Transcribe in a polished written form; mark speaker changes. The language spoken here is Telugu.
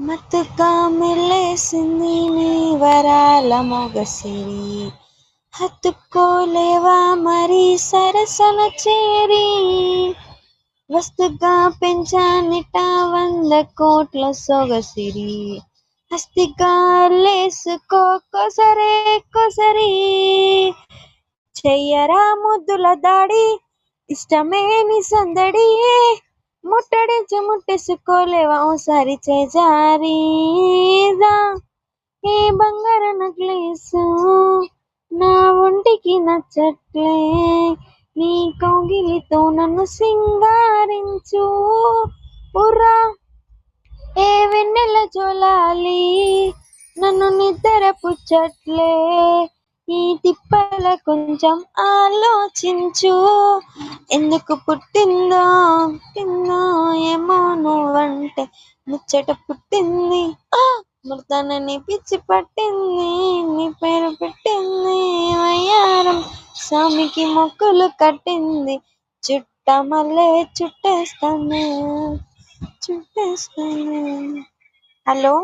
Speaker 1: మత్తుగా మెల్లేసింది నీ వరాల మొగసిరి, హత్తుకోలేవా మరి సరసన చేరి, వస్తుగా పెంచానిట 100 కోట్ల సొగసిరి, హస్తిగా లేసుకో కొసరే కొసరి, చెయ్యరా ముద్దుల దాడి ఇష్టమే నీ సందడి, ముట్టడించి ముట్టేసుకోలేవా ఓసారి చేజారీదా, ఏ బంగారు నక్లేసు నా ఒంటికి నచ్చట్లే, నీ కౌగిలితో నన్ను సింగారించు, ఉర్రా ఏ వెన్నెల జోలాలి నన్ను నిద్ర పుచ్చట్లే, ఈ తిప్పల కొంచెం ఆలోచించు, ఎందుకు పుట్టిందో ఏమో నువ్వంటే ముచ్చట పుట్టింది, మృతానని పిచ్చి పట్టింది, నీ పేరు పెట్టింది వయ్యారం, స్వామికి మొక్కులు కట్టింది, చుట్టమల్లే చుట్టేస్తాను. హలో.